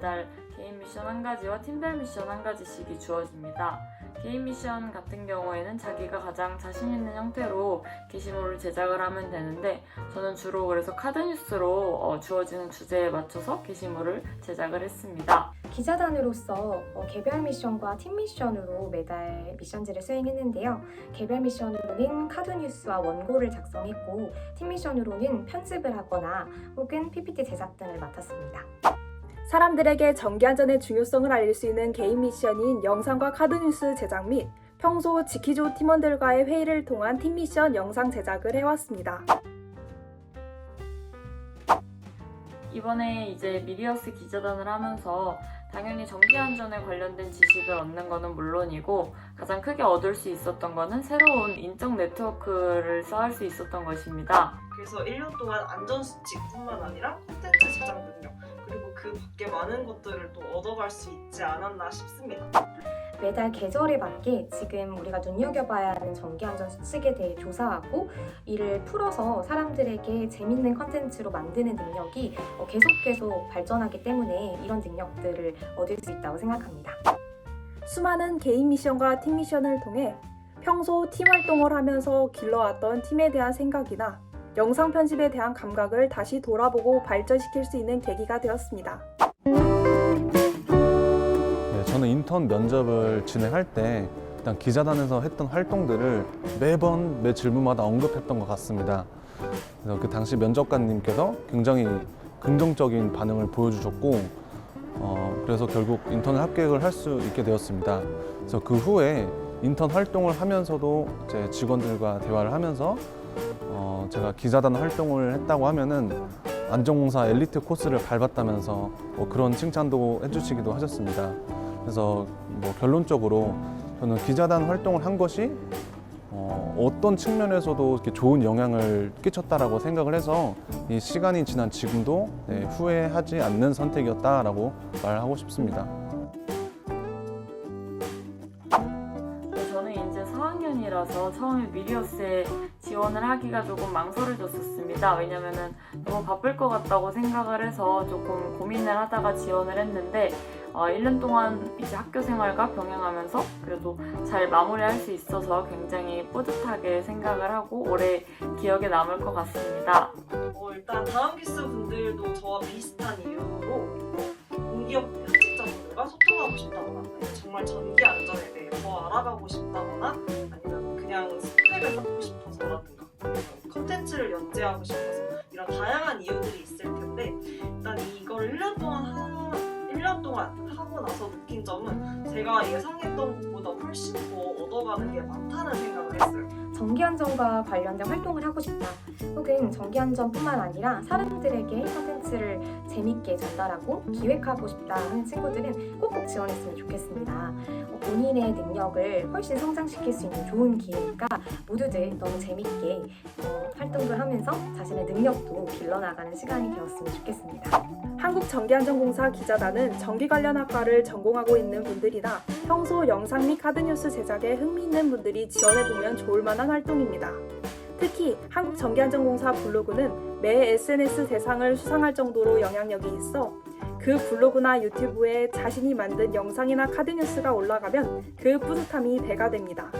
매달 개인 미션 한 가지와 팀별 미션 한 가지씩이 주어집니다. 개인 미션 같은 경우에는 자기가 가장 자신 있는 형태로 게시물을 제작을 하면 되는데, 저는 주로 그래서 카드뉴스로 주어지는 주제에 맞춰서 게시물을 제작을 했습니다. 기자단으로서 개별 미션과 팀 미션으로 매달 미션지를 수행했는데요. 개별 미션으로는 카드뉴스와 원고를 작성했고, 팀 미션으로는 편집을 하거나 혹은 PPT 제작 등을 맡았습니다. 사람들에게 정기안전의 중요성을 알릴 수 있는 개인 미션인 영상과 카드뉴스 제작 및 평소 지키조 팀원들과의 회의를 통한 팀 미션 영상 제작을 해왔습니다. 이번에 이제 미디어스 기자단을 하면서 당연히 정기안전에 관련된 지식을 얻는 것은 물론이고, 가장 크게 얻을 수 있었던 것은 새로운 인적 네트워크를 쌓을 수 있었던 것입니다. 그래서 1년 동안 안전수칙뿐만 아니라 콘텐츠 제작 능력, 그리고 그 밖에 많은 것들을 또 얻어갈 수 있지 않았나 싶습니다. 매달 계절에 맞게 지금 우리가 눈여겨봐야 하는 정기안전 수칙에 대해 조사하고 이를 풀어서 사람들에게 재밌는 컨텐츠로 만드는 능력이 계속 발전하기 때문에 이런 능력들을 얻을 수 있다고 생각합니다. 수많은 개인 미션과 팀 미션을 통해 평소 팀 활동을 하면서 길러왔던 팀에 대한 생각이나 영상 편집에 대한 감각을 다시 돌아보고 발전시킬 수 있는 계기가 되었습니다. 저는 인턴 면접을 진행할 때 일단 기자단에서 했던 활동들을 매번 매 질문마다 언급했던 것 같습니다. 그래서 그 당시 면접관님께서 굉장히 긍정적인 반응을 보여주셨고, 그래서 결국 인턴을 합격을 할 수 있게 되었습니다. 그래서 그 후에 인턴 활동을 하면서도 이제 직원들과 대화를 하면서 제가 기자단 활동을 했다고 하면은 안전공사 엘리트 코스를 밟았다면서 그런 칭찬도 해주시기도 하셨습니다. 그래서 결론적으로 저는 기자단 활동을 한 것이 어떤 측면에서도 이렇게 좋은 영향을 끼쳤다라고 생각을 해서 이 시간이 지난 지금도 후회하지 않는 선택이었다라고 말하고 싶습니다. 저는 이제 4학년이라서 처음에 미디어스에 지원을 하기가 조금 망설여졌었습니다. 왜냐면은 너무 바쁠 것 같다고 생각을 해서 조금 고민을 하다가 지원을 했는데, 1년 동안 이제 학교 생활과 병행하면서 그래도 잘 마무리할 수 있어서 굉장히 뿌듯하게 생각을 하고 오래 기억에 남을 것 같습니다. 일단 다음 기수 분들도 저와 비슷한 이유로 공기업 편집자분들과 소통하고 싶다거나, 정말 전기 안전에 대해 더 알아가고 싶다거나, 아니면 그냥 스펙을 쌓고 싶어서라든가, 컨텐츠를 연재하고 싶어서, 이런 다양한 이유들이 있을 텐데, 일단 이걸 1년 동안 하고 나서 느낀 점은 제가 예상했던 것보다 훨씬 더 얻어가는 게 많다는 생각을 했어요. 정기안전과 관련된 활동을 하고 싶다, 혹은 정기안전뿐만 아니라 사람들에게 컨텐츠를 재밌게 전달하고 기획하고 싶다 하는 친구들은 꼭꼭 지원했으면 좋겠습니다. 본인의 능력을 훨씬 성장시킬 수 있는 좋은 기회니까 모두들 너무 재밌게 활동도 하면서 자신의 능력도 길러나가는 시간이 되었으면 좋겠습니다. 한국정기안전공사 기자단은 정기 관련 학과를 전공하고 있는 분들이나 평소 영상 및 카드뉴스 제작에 흥미있는 분들이 지원해보면 좋을 만한 활동입니다. 특히 한국정기안전공사 블로그는 매 SNS 대상을 수상할 정도로 영향력이 있어 그 블로그나 유튜브에 자신이 만든 영상이나 카드뉴스가 올라가면 그 뿌듯함이 배가 됩니다.